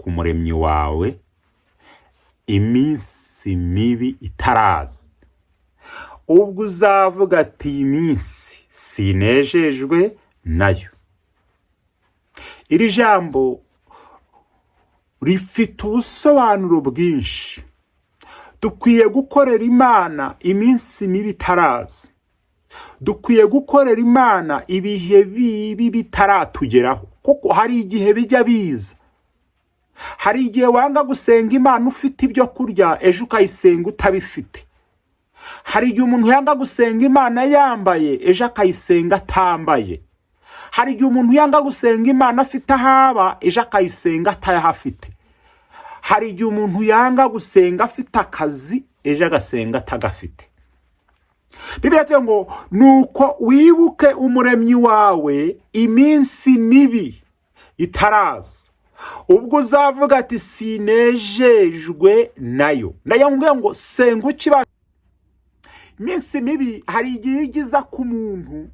wibuka umuremyi wawe iminsi mibi itaraza, ubwo uzavuga ati iminsi sinejejwe nayo. Iri jambo rifite ubusobanuro bwinshi. Dukwiye gukorera Imana iminsi mibi itaraza. Dukwiye gukorera Imana ibihe bibi bitaratugeraho, kuko hari igihe bijya biza. Hari igihe wanga gusenga Imana ufite ibyo kurya, ejo ukayisenga utabifite. Hari igihe umuntu yanga gusenga Imana yambaye, ejo akayisenga atambaye. Hari igihe umuntu yanga gusenga Imana afite ahaba, ejo akayisenga atayahafite. Hari igihe umuntu yanga gusenga afite akazi, ejo agasenga atagafite. Bibiliya iravuga ngo nuko wibuke umuremyi wawe iminsi mibi itaraza, ubwo uzavuga ati sinejejwe nayo. Ndayamubwira ngo senga ukiba. Iminsi mibi hari igihe igiza ku muntu,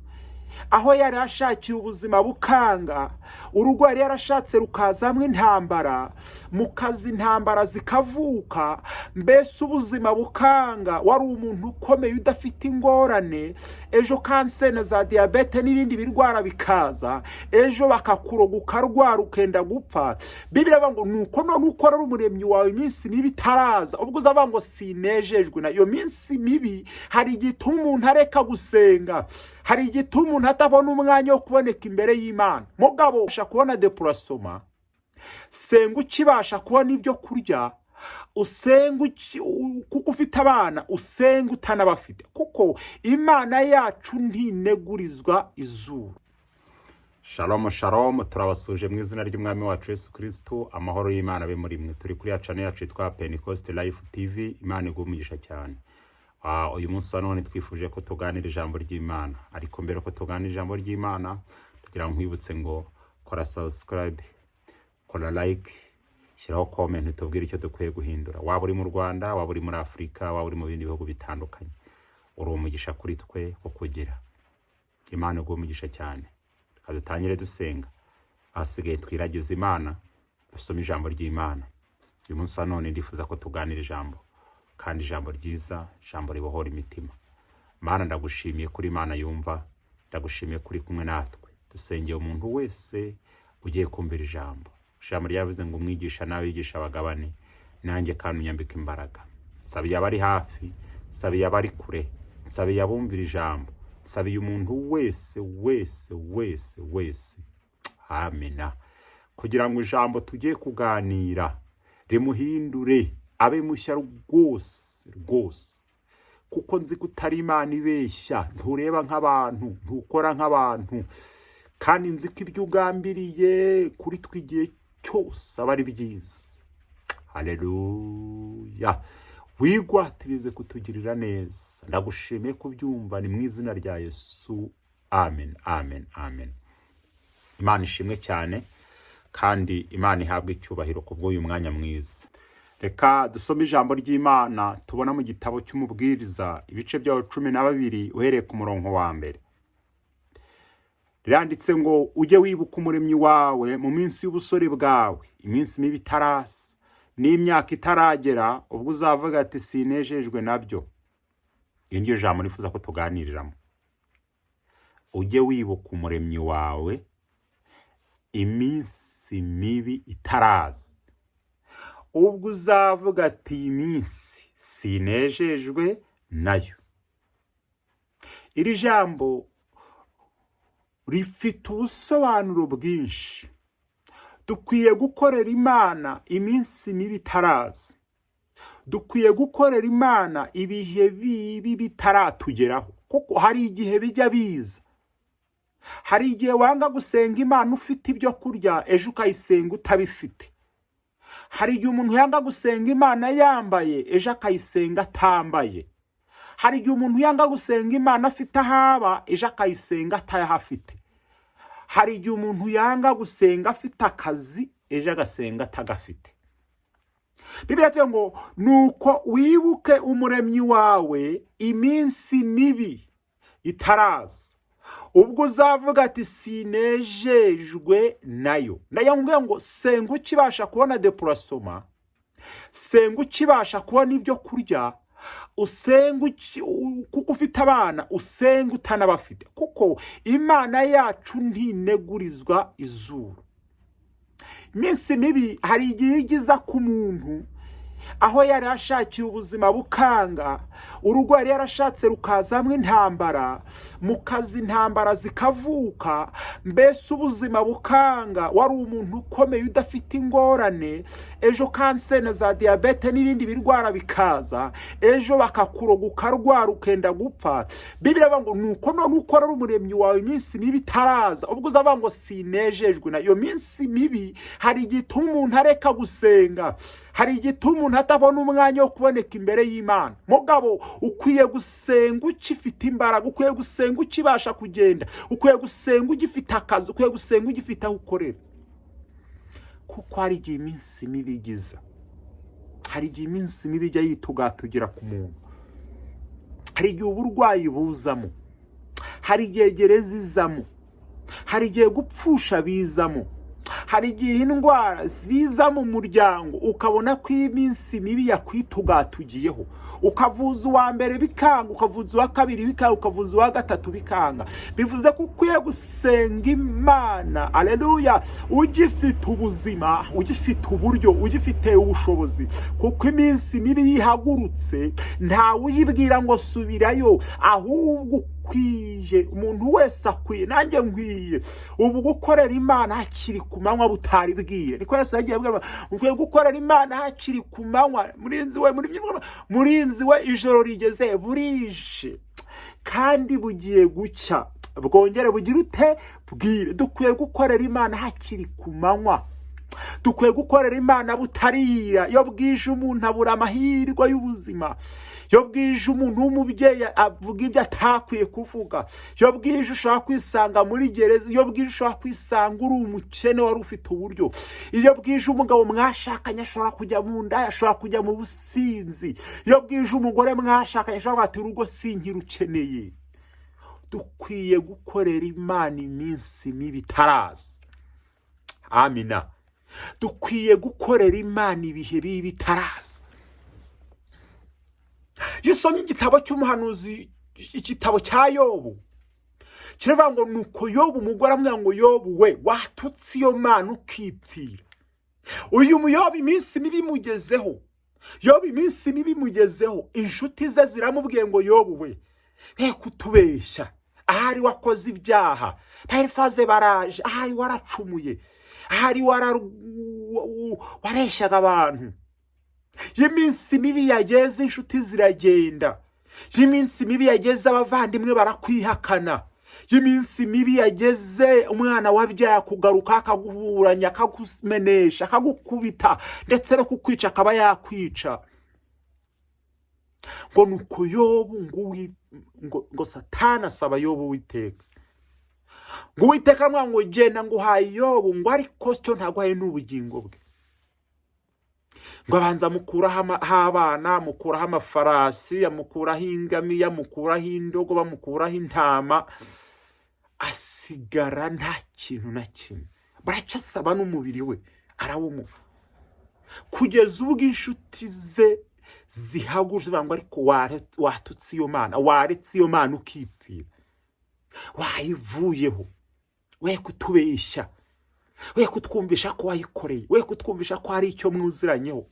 aho yari ashakiye ubuzima bukanga, urugo yari yarashatse rukazamwe intambara, mu kazi intambara zikavuka, mbese ubuzima bukanga, wari umuntu ukomeye udafite ingorane, ejo kanseri za diyabete n'ibindi birwara bikaza, ejo bakakuroga ukarwara ukenda gupfa. Bibiliya iravuga ngo nuko none ukorera umuremyi wawe iminsi mibi itaraza, ubwo uzavuga ngo sinejejwe nayo. Iyo minsi mibi hari igihe ituma umuntu areka gusenga, hari igihe ituma umuntu atabona umwanya wo kuboneka imbere y'Imana. Mugabo ubasha kubona deplacement, senga ukibasha kubona ibyo kurya, usenga kuko ufite abana, usenga utanabafite, kuko Imana yacu ntinegurizwa izuba. Shalom shalom, turabasuje mu izina ry'umwami wacu Yesu Kristo. Amahoro y'Imana abe muri mwe. Turi kuri channel yacu yitwa Pentecost Life TV. Imana igumugisha cyane. Uyu munsi wa none twifuje ko tuganira ijambo ry'Imana, ariko mbere ko tuganira ijambo ry'Imana tugira nkwibutse ngo kora subscribe, kora like, shyiraho comment, tubwire icyo dukwiye guhindura. Waba uri mu Rwanda, waba uri muri Afrika, waba uri mu bindi bihugu bitandukanye, uri umugisha kuri twe wo kugira. Imana igumugisha cyane. Dutangire dusenga, ahasigaye twiragize Imana, dusome ijambo ry'Imana. Uyu munsi wa none ndifuza ko tuganira ijambo, kandi ijambo ryiza, ijambo ribohora imitima. Mana ndagushimiye kuri Imana yumva, ndagushimiye kuri kumwe natwe. Dusengeye umuntu wese ugiye kumvira ijambo. Ijambo ryavuze ngo umwigisha nawe yigisha abagabane, nanjye kandi unyambika imbaraga. Sabiye abari hafi, sabiye abari kure, sabiye abumvira ijambo, sabiye umuntu wese. Amena. Kugira ngo ijambo tugiye kuganira rimuhindure abe mushya rwose, kuko nzi kutari Imana ibeshya, ntureba nk'abantu, ntukora nk'abantu, kandi nzi ko ibyo ugambiriye kuri twigiye cyose aba ari byiza. Haleluya. Wigwatirize kutugirira neza. Ndagushimiye kubyumva, ni mu izina rya Yesu. Amen. Imana ishimwe cyane, kandi Imana ihabwe icyubahiro kubw'uyu mwanya mwiza. Reka dusome ijambo ry'Imana tubona mu gitabo cy'Umubwiriza, ibice byaho 12 uhereye ku murongo wa mbere. Riranditse ngo ujye wibuka umuremyi wawe mu minsi y'ubusore bwawe, iminsi mibi itaraza n'imyaka itaragera, ubwo uzavuga ati sinejejwe nabyo. Iryo jambo nifuza ko tuganiriramo. Ujye wibuka umuremyi wawe iminsi mibi itaraza, ubwo uzavuga ati iminsi sinejejwe nayo. Iri jambo rifite ubusobanuro bwinshi. Dukwiye gukorera Imana iminsi mibi itaraza. Dukwiye gukorera Imana ibihe bibi bitaratugeraho, kuko hari igihe bijya biza. Hari igihe wanga gusenga Imana ufite ibyo kurya, ejo ukayisenga utabifite. Hari igihe umuntu yanga gusenga Imana yambaye, ejo akayisenga atambaye. Hari igihe umuntu yanga gusenga Imana afite ahaba, ejo akayisenga atayahafite. Hari igihe umuntu yanga gusenga afite akazi, ejo agasenga atagafite. Bibiliya iravuga ngo nuko wibuke umuremyi wawe iminsi mibi itaraza, ubwo uzavuga ati sinejejwe nayo. ndayambwiye ngo senga ukibasha kubona depurasoma, senga ukibasha kubona ibyo kurya, usenga kuko ufite abana, usenga utanabafite, kuko Imana yacu ntinegurizwa izuru. Iminsi mibi hari igihe igiza ku muntu aho yari ashakiye ubuzima bukanga, urugo yari yarashatse rukazamwe intambara, mu kazi intambara zikavuka, mbese ubuzima bukanga, wari umuntu ukomeye udafite ingorane, ejo kanseri za diyabete n'ibindi birwara bikaza, ejo bakakuroga ukarwara ukenda gupfa. Bibiliya ivuga ngo nuko none ukorera umuremyi wawe iminsi mibi itaraza, ubwo uzavuga ngo sinejejwe na. Iyo minsi mibi hari igituma umuntu areka gusenga, hari igituma umuntu atabona umwanya wo kuboneka imbere y'Imana. Mugabo ukwiye gusenga ukifite imbaraga, ukwiye gusenga ukibasha kugenda, ukwiye gusenga ugifite akazi, ukwiye gusenga ugifite aho ukorera, kuko hari igihe iminsi mibi igiza, hari igihe iminsi mibi ijya yitugatugira ku muntu, hari igihe uburwayi buzamo, hari igihe gereza izamo, hari igihe gupfusha bizamo, hari igihe indwara ziza mu muryango, ukabona ko iminsi mibi yakwitugatugiyeho, ukavuza uwa mbere bikanga, ukavuza uwa kabiri bikanga, ukavuza uwa gatatu bikanga. Bivuze ko ukwiye gusenga Imana, aleluya, ugifite ubuzima, ugifite uburyo, ugifite ubushobozi, kuko iminsi mibi yihagurutse ntawe uyibwira ngo subirayo, ahubwo ukwiye, umuntu wese akwiye, nanjye nkwiye ubu gukorera Imana hakiri ku manywa butari bwiye. Niko Yesu yagiye avuga, ukwiye gukorera Imana hakiri ku manywa. Murinzi we ijoro rigeze burije kandi bugiye gucya, bwongere bugira ute bwire. Dukwiye gukorera Imana hakiri ku manywa, dukwiye gukorera Imana butarira. Iyo bwije umuntu abura amahirwe y'ubuzima, iyo bwije umuntu w'umubyeyi avuga ibyo atakwiye kuvuga, iyo bwije ushobora kwisanga muri gereza, iyo bwije ushobora kwisanga uri umukene wari ufite uburyo, iyo bwije umugabo mwashakanye ashobora kujya mu ndaya, ashobora kujya mu businzi, iyo bwije umugore mwashakanye ashobora ati urugo sinkirukeneye. Dukwiye gukorera Imana iminsi mibi itaraza. Amina. Dukwiye gukorera Imana ibihe bibi bitaraza. Iyo usomye igitabo cy'umuhanuzi, igitabo cya Yobu, kiravuga ngo nuko Yobu umugore amubwira ngo Yobu we watutse iyo Mana ukipfira. Uyu muyobo iminsi mibi imugezeho, Yobu iminsi mibi imugezeho, inshuti ze ziramubwiye ngo Yobu we kutubeshya, ahari wakoze ibyaha, Elifaze baraje, ahari waracumuye, ahari wareshyaga abantu. Iminsi mibi yageze inshuti ziragenda, iminsi mibi yageze abavandimwe barakwihakana, iminsi mibi yageze umwana wabyaye kugaruka akaguburanya, akagumenesha, akagukubita, ndetse no kukwica akaba yakwica. Ngo nuko Yobu ngo Satani asaba Yobu Uwiteka, ngo Uwiteka ngo genda nguhaye Yobu, ngo ariko cyo ntaguhaye n'ubugingo bwe. Ngo abanza mukuraho abana, mukuraho amafarasi, amukuraho ingamiya, mukuraho indogo, bamukuraho intama, asigara nta kintu na kimwe. Baracyasaba n'umubiri we arawumuha, kugeza ubwo inshuti ze zihaguje banga ariko watutse iyo Mana, waretse iyo Mana ukipfira, wayivuyeho, we kutubeshya, we kutwumvisha ko wayikoreye, we kutwumvisha ko hari icyo mwuziranyeho.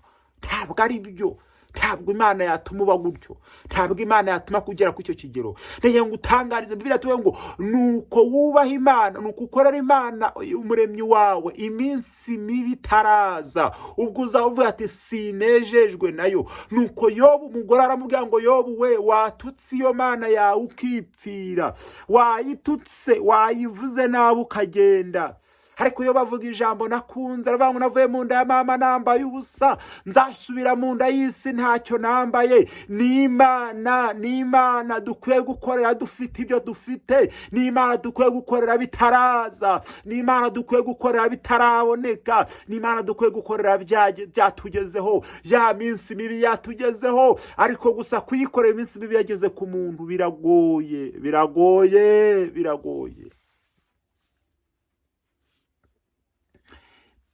Ntabwo ari byo, ntabwo Imana yatuma uba gutyo, ntabwo Imana yatuma kugera ku icyo kigero. Rero ngo utangarize, Bibiliya tuvuga ngo nuko wubaha Imana, nuko ukorera Imana umuremyi wawe iminsi mibi itaraza, ubwo uzavuga ati sinejejwe nayo. Nuko Yobu umugore aramubwira ngo Yobu we watutse iyo Mana yawe ukipfira, wayitutse, wayivuze nabi ukagenda, ariko iyo bavuga ijambo nakunze aravuga ngo navuye mu nda ya mama nambaye ubusa, nzasubira mu nda y'isi ntacyo nambaye. Ni Imana dukwiye gukorera dufite ibyo dufite. Ni Imana dukwiye gukorera bitaraza. Ni Imana dukwiye gukorera bitaraboneka. Ni Imana dukwiye gukorera byatugezeho, ya minsi mibi yatugezeho. Ariko gusa kuyikorera iminsi mibi yageze ku muntu biragoye.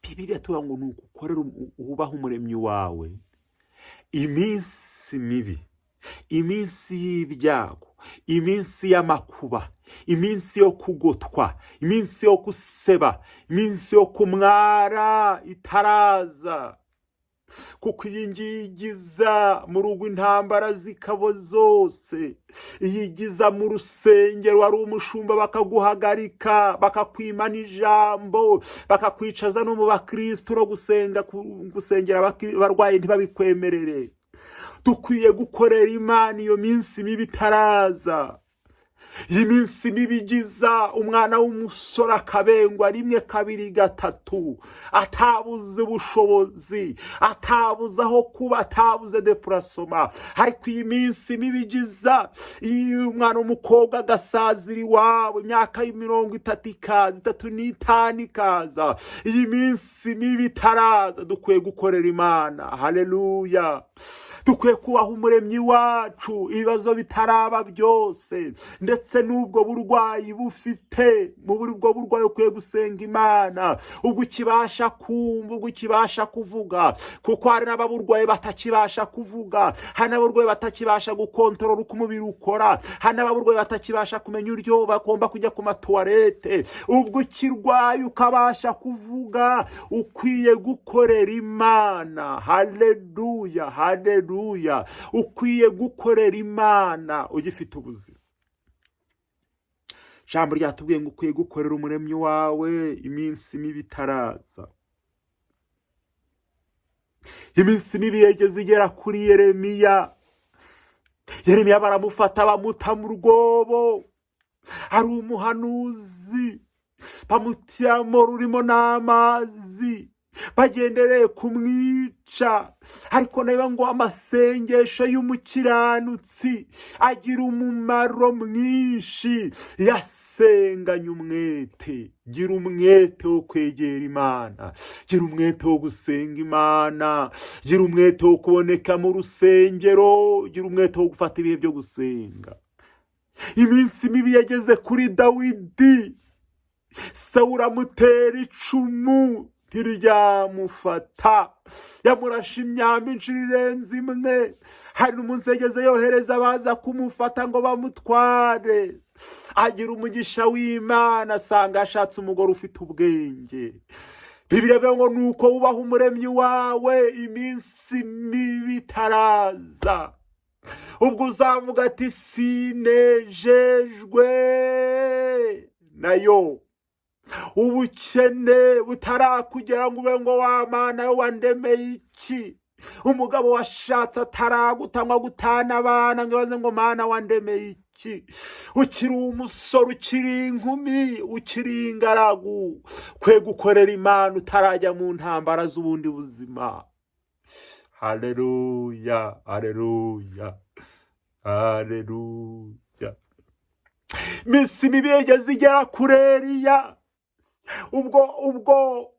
Bibiliya tuvuga ngo ni ugukorera wubaha umuremyi wawe iminsi mibi, iminsi y'ibyago, iminsi y'amakuba, iminsi yo kugotwa, iminsi yo guseba, iminsi yo kumwara itaraza. Kuko iyi ngiyi igiza mu rugo intambara zikabo zose. Iyigiza mu rusengero wari umushumba bakaguhagarika, bakakwimana ijambo, bakakwicaza no mu bakristo no gusengera abarwayi ntibabikwemerere. Dukwiye gukorera Imana iyo minsi mibi itaraza. Iyi minsi mibi igiza umwana w'umusore akabengwa rimwe kabiri gatatu, atabuze ubushobozi, atabuze aho kuba, atabuze deplacement. Ariko iyi minsi mibi igiza iyo umwana w'umukobwa agasazira iwabo, imyaka 30 ikaza, 35 ikaza. Iyi minsi mibi itaraza dukwiye gukorera Imana. Haleluya. Dukwiye kubaha umuremyi wacu ibibazo bitaraba byose, ndetse n'ubwo burwayi bufite. Mu ubwo burwayi ukwiye gusenga Imana, ubwo ukibasha kumva, ubwo ukibasha kuvuga. Kuko hari n'ababurwayi batakibasha kuvuga, hari n'ababurwayi batakibasha gukontorora uko umubiri ukora, hari n'ababurwayi batakibasha kumenya uryo bagomba kujya ku matuwarete. Ubwo ukirwaye ukabasha kuvuga, ukwiye gukorera Imana. Haleluya. Ukwiye gukorera Imana ugifite ubuzima. Jambo ryatubwiye ngo ukwiye gukorera umuremyi wawe iminsi mibi itaraza. Iminsi mibi yageze igera kuri Yeremiya baramufata bamuta mu rwobo. Ari umuhanuzi, bamutiyamo rurimo n'amazi, bagendereye kumwica. Ariko niba ngo amasengesho y'umukiranutsi agira umumaro mwinshi, yasenganye umwete. Gira umwete wo kwegera Imana, gira umwete wo gusenga Imana, gira umwete wo kuboneka mu rusengero, gira umwete wo gufata ibihe byo gusenga. Iminsi mibi yageze kuri Dawidi. Sawuli amutera icumu ntiryamufata, yamurashe imyambi inshuro irenze imwe. Hari n'umunsi yageze yohereza abaza kumufata ngo bamutware. Agira umugisha w'Imana, asanga ashatse umugore ufite ubwenge. Bibiliya ivuga ngo nuko wubaha umuremyi wawe iminsi mibi itaraza. Ubwo uzavuga ati sinejejwe nayo. Ubukene butarakugera ngo ube ngo wa Mana yo wandemeye iki. Umugabo washatse ataragutangwa gutana abana ngo baze ngo Mana wandemeye iki. Ukiri umusore, ukiri inkumi, ukiri ingaragu, kwe gukorera Imana utarajya mu ntambara z'ubundi buzima. Haleluya. Iminsi mibi yageze igera kuri Eliya. Ubwo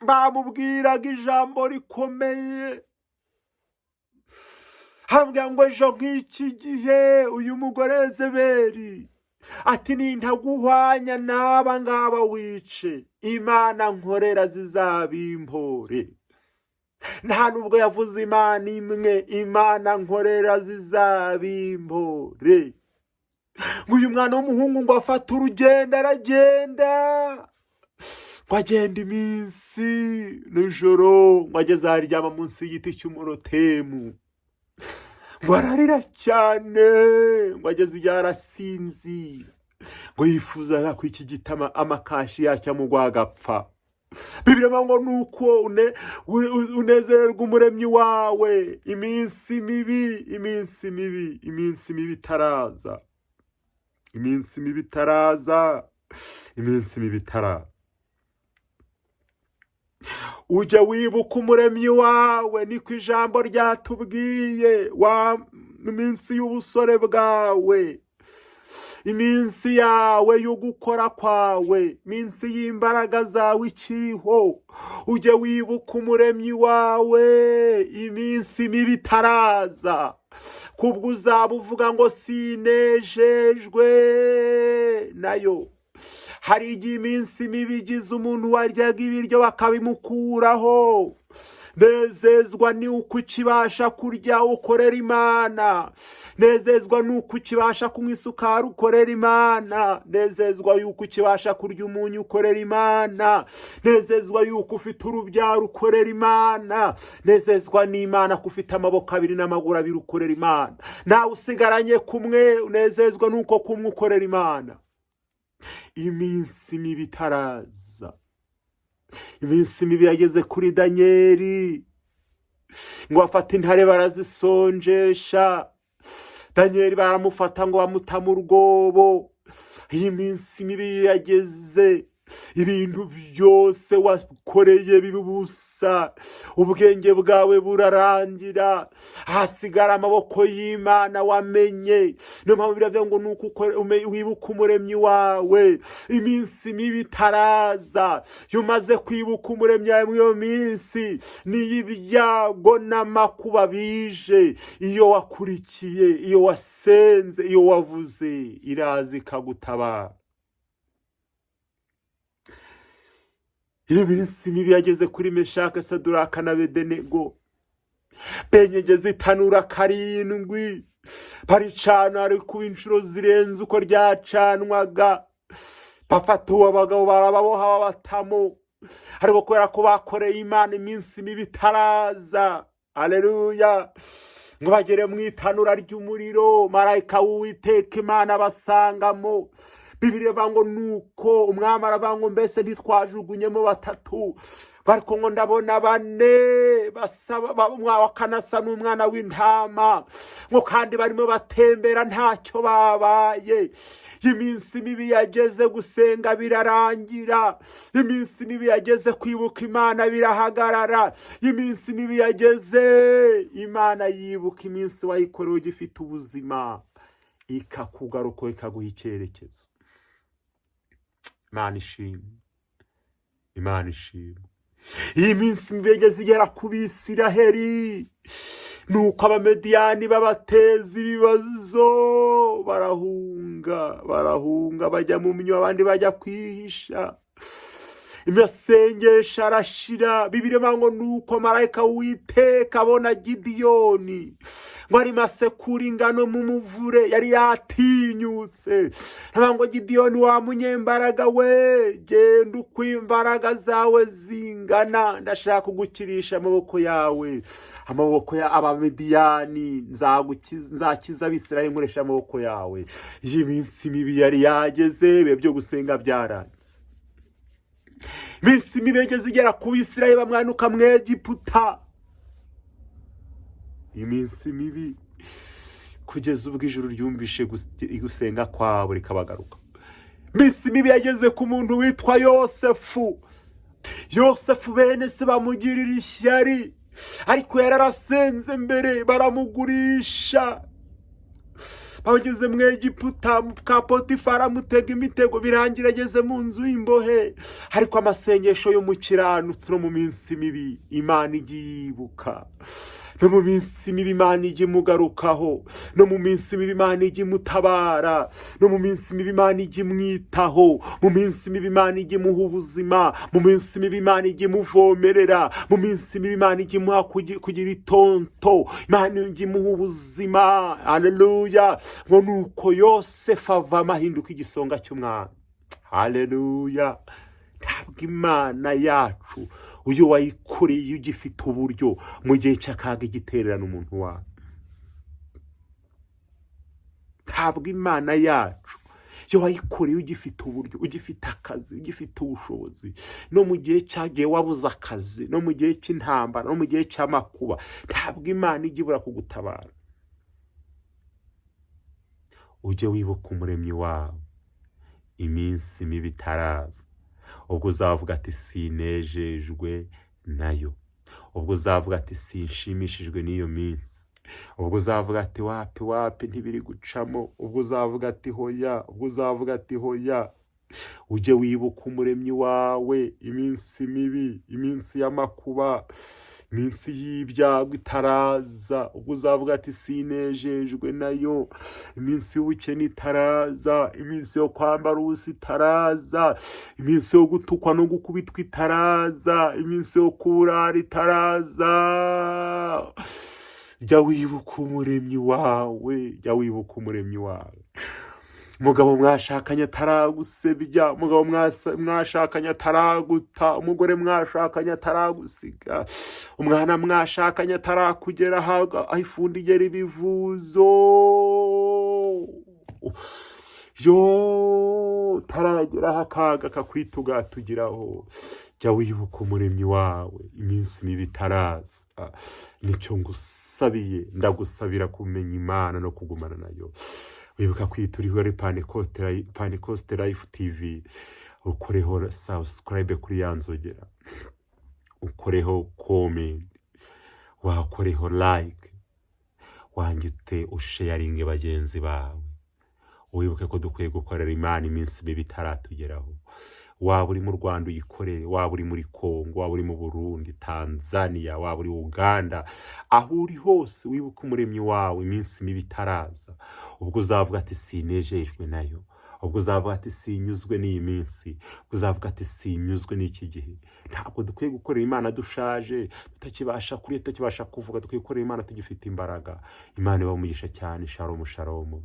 bamubwiraga ijambo rikomeye, hambwa ngo ejo nk'iki gihe uyu mugore Yezebeli ati nintaguhwanya n'aba ngaba wice, Imana nkorera zizabimpore. Nta nubwo yavuze Imana imwe, Imana nkorera zizabimpore. Uyu mwana w'umuhungu ngo afata urugendo aragenda, ngo agenda iminsi nijoro, ngo ageze aharyama munsi y'igiti cy'umurotemu. Ngo ararira cyane, ngo ageze igihe arasinzira, ngo yifuza ko iki giti amakashi yacyo amugwa agapfa. Bibiliya ngo nuko unezererwa umuremyi wawe iminsi mibi itaraza. Iminsi mibi itaraza iminsi mibi itaraza. Ujya wibuka umuremyi wawe, niko ijambo ryatubwiye. Wa minsi y'ubusore bwawe, iminsi yawe yo gukora kwawe, iminsi y'imbaraga zawe ikiriho, ujye wibuka umuremyi wawe iminsi mibi itaraza. Kubwo uzaba uvuga ngo sinejejwe nayo. Hari igihe iminsi mibi igize umuntu waryaga ibiryo bakabimukuraho. Nezezwa ni uko ukibasha kurya ukorera Imana. Nezezwa ni uko ukibasha kunywa isukari ukorera Imana. Nezezwa yuko ukibasha kurya umunyu ukorera Imana. Nezezwa yuko ufite urubyaro ukorera Imana. Nezezwa n'Imana ko ufite amaboko abiri n'amaguru abiri ukorera Imana. Nawe usigaranye kumwe, unezezwa nuko kumwe ukorera Imana. Iminsi mibi itaraza. Iminsi mibi yageze kuri Danyeli, ngo bafata intare barazisonjesha. Danyeli baramufata ngo bamutame urwobo. Iyi minsi mibi yageze, ibintu byose wakoreye bibubusa, ubwenge bwawe burarangira, hasigara amaboko y'Imana wamenye. Niyo mpamvu biravuga ngo nuko wibuka umuremyi wawe iminsi mibi itaraza. Iyo umaze kwibuka umuremyi wawe muri iyo minsi, niyo ibyago n'amakuba bije, iyo wakurikiye, iyo wasenze, iyo wavuze, iraza ikagutabara. Iyo minsi mibi yageze kuri Meshaki, Saduraka na Abedenego, benyegeza itanura karindwi, baricana ari kuba inshuro zirenze uko ryacanwaga. Bafata uwo bagabo barababoha babatamo, ariko kubera ko bakoreye Imana iminsi mibi itaraza, aleluya, ngo bagere mu itanura ry'umuriro, marayika w'Uwiteka Imana basangamo. Bibiliya ivuga ngo nuko umwami aravuga ngo mbese ntitwajugunyemo batatu, ariko ngo ndabona bane basaba, wakanasa n'umwana w'intama, ngo kandi barimo batembera ntacyo babaye. Iminsi mibi yageze gusenga birarangira. Iminsi mibi yageze kwibuka Imana birahagarara. Iminsi mibi yageze Imana yibuka iminsi wayikoreye ugifite ubuzima, ikakugaruka ikaguha icyerekezo. Imana ishimwe, Imana ishimwe. Iyi minsi mibi yageze igera ku Bisiraheli, nuko Abamediyani babateza ibibazo, barahunga bajya mu myo, abandi bajya kwihisha. Amasengesho arashira. Bibiliya ivuga ngo nuko marayika w'Uwiteka abona Gideyoni ngo arimo asekura ingano mu muvure, yari yatinyutse. Ntabwo ngo Gideyoni wa munyembaraga we, genda uko imbaraga zawe zingana, ndashaka kugukirisha amaboko yawe, amaboko ya Abamediyani nzakiza Abisirayeli nkoresha amaboko yawe. Iyi minsi mibi yari yageze, ibihe byo gusenga byaranye. Iminsi mibi yageze igera ku Bisirayeli bamwanuka mu Egiputa. Iminsi mibi kugeza ubwo ijuru ryumvishe gusenga kwabo rikabagaruka. Iminsi mibi yageze ku muntu witwa Yosefu. Yosefu bene se bamugirira ishyari, ariko yararasenze mbere, baramugurisha. Bageze mu Egiputa, ka Potifara amutega imitego, birangira ageze mu nzu y'imbohe. Ariko amasengesho yo mu kiranutsi no mu minsi mibi Imana igiyibuka. No mu minsi mibi Imana igimugarukaho. No mu minsi mibi Imana igimutabara. No mu minsi mibi Imana igimwitaho. Mu minsi mibi Imana igimuha ubuzima. Mu minsi mibi Imana igimuvomerera. Mu minsi mibi Imana igimuha kugira itonto. Imana igimuha ubuzima. Haleluya. Ngo nuko Yosefu avamo ahinduka igisonga cy'umwami. Haleluya. Ntabwo Imana yacu uyu wayikuriye ugifite uburyo mu gihe cy'akaga igitererana umuntu wawe. Ntabwo Imana yacu iyo wayikuriye ugifite uburyo, ugifite akazi, ugifite ubushobozi, no mu gihe cyagiye wabuze akazi, no mu gihe cy'intambara, no mu gihe cy'amakuba, ntabwo Imana igibura kugutabara. Ujye wibuka umuremyi wawe iminsi mibi itaraza, ubwo uzavuga ati sinejejwe nayo, ubwo uzavuga ati sinshimishijwe n'iyo minsi, ubwo uzavuga ati wapi wapi ntibiri gucamo, ubwo uzavuga ati hoya, ubwo uzavuga ati hoya. Ujye wibuka umuremyi wawe iminsi mibi, iminsi y'amakuba, iminsi y'ibyago itaraza, ubwo uzavuga ati sinejejwe nayo, iminsi y'ubukene itaraza, iminsi yo kwambara ubusa itaraza, iminsi yo gutukwa no gukubitwa itaraza, iminsi yo kurara itaraza. Jya wibuka umuremyi wawe, jya wibuka umuremyi wawe. Umugabo mwashakanye ataragusebya, umugabo mwashakanye ataraguta, umugore mwashakanye ataragusiga, umwana mwashakanye atarakugera aho ifundi igera ibivuzo, yo tarageraho akaga kakwitugatugiraho. Jya wibuka umuremyi wawe iminsi mibi itaraza. Nicyo ngusabiye, ndagusabira kumenya Imana no kugumana nayo. Wibuka kwituriho Pentecost Life TV, ukoreho subscribe kuri yanzogera, ukoreho comment, wakoreho like, wangite usharinge bagenzi bawe. Wibuke ko dukwiye gukorera Imana iminsi mibi itaratugeraho. Waba uri mu Rwanda uyikorere, waba uri muri Kongo, waba uri mu Burundi, Tanzania, waba uri Uganda, aho uri hose wibuka umuremyi wawe iminsi mibi itaraza. Ubwo uzavuga ati sinejejwe nayo, ubwo uzavuga ati sinyuzwe n'iyi minsi, ubwo uzavuga ati sinyuzwe n'iki gihe. Ntabwo dukwiye gukorera Imana dushaje, tutakibasha kurya, tutakibasha kuvuga. Dukwiye gukorera Imana tugifite imbaraga. Imana ibahe umugisha cyane. Shalom shalom.